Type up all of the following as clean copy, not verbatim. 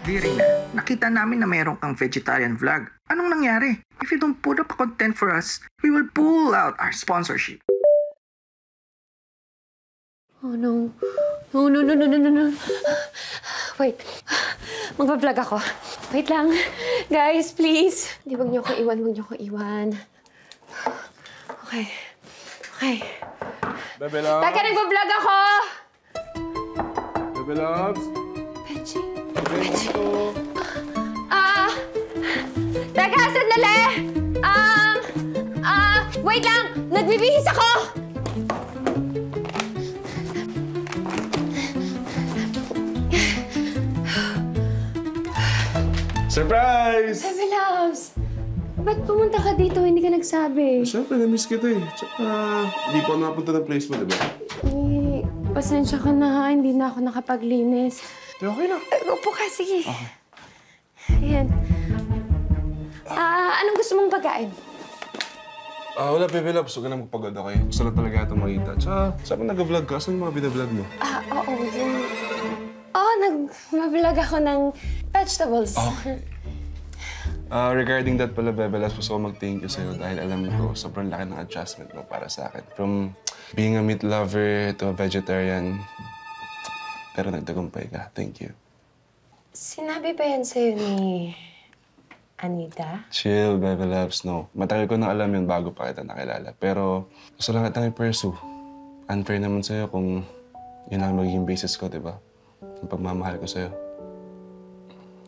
Virina, nakita namin na mayroon kang vegetarian vlog. Anong nangyari? If you don't put up content for us, we will pull out our sponsorship. Oh no. No. Wait. Magpa-vlog ako. Wait lang. Guys, please. Wag niyo ko iwan. Okay. Bebe Loves? Teka, nagpa-vlog ako! Bebe Loves? Benji. Benjito. Teka, sandali! Wait lang! Nagbibihis ako! Surprise! Bebe Loves! Ba't pumunta ka dito? Hindi ka nagsabi. Siyempre, na-miss kita eh. Tsaka, hindi pa napunta ng place mo, diba? Eh, pasensya ka na ha. Hindi na ako nakapaglinis. Okay lang. Upo ka, sige. Okay. Ayan. Anong gusto mong pagkain? Wala, Bebe Loves. Huwag ka na magpagod, okay? Gusto lang talaga itong makita. Tsaka, saan mo nag-vlog ka? Saan yung mga binablog mo? Oo. Nag-vlog ako ng vegetables. Okay. Regarding that pala, Bebe Loves, gusto ko mag-thank you sa'yo dahil alam ko sobrang laki ng adjustment mo para sa akin. From being a meat lover to a vegetarian, pero nagtagumpay ka. Thank you. Sinabi ba yan sa'yo ni Anita? Chill, Bebe Loves. No. Matagal ko na alam yun bago pa kita nakilala. Pero gusto lang kitang i-pursue. Unfair naman sa'yo kung yun ang magiging basis ko, di ba? Ang pagmamahal ko sa'yo.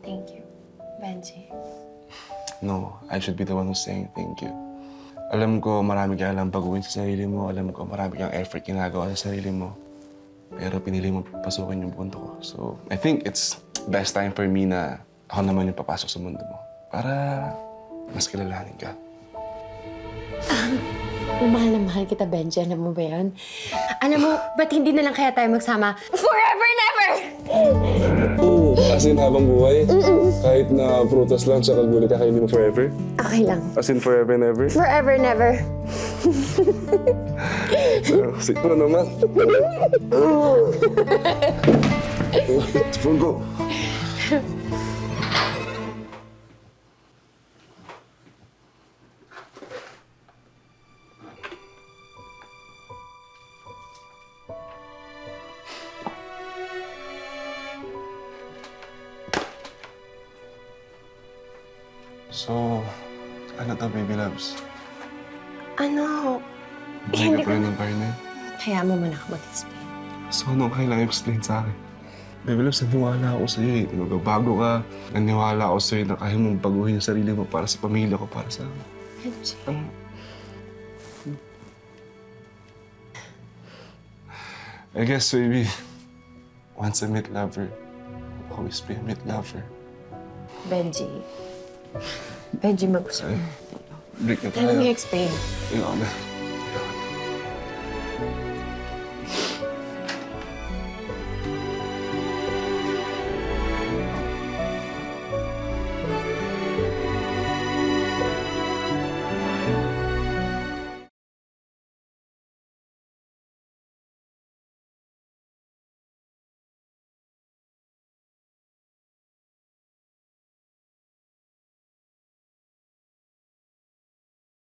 Thank you, Benji. No, I should be the one who's saying thank you. Alam ko marami ka alam baguhin sa sarili mo. Alam ko marami kang effort ginagawa sa sarili mo. Pero pinili mo pasukin yung punto ko. So, I think it's best time for me na ako naman yung papasok sa mundo mo. Para mas kilalanin ka. Mahal na mahal kita, Benji. Alam mo ba yan? Alam mo, ba't hindi na lang kaya tayo magsama forever and ever? Oo, as in habang buhay. Kahit na prutas lang sa kaguli ka, kainin mo forever. Okay lang. As in forever and ever. Forever and ever. Siguro naman. Phone ko. So, ano to, Baby Loves? Ano? Buhay ka pa rin ng partner? Kaya mo man ako mag-explain. So, ano kailangan explain sa akin? Baby Loves, naniwala ako sa'yo eh. Nagbabago ka. Naniwala ako sa'yo na kaya mong baguhin yung sarili mo para sa pamilya ko, para sa akin. Benji. I guess, baby, once a meat lover, always be a meat lover. Benji. Benji, mag-gusto mo. Break na tayo. Let me explain. Ikaw na.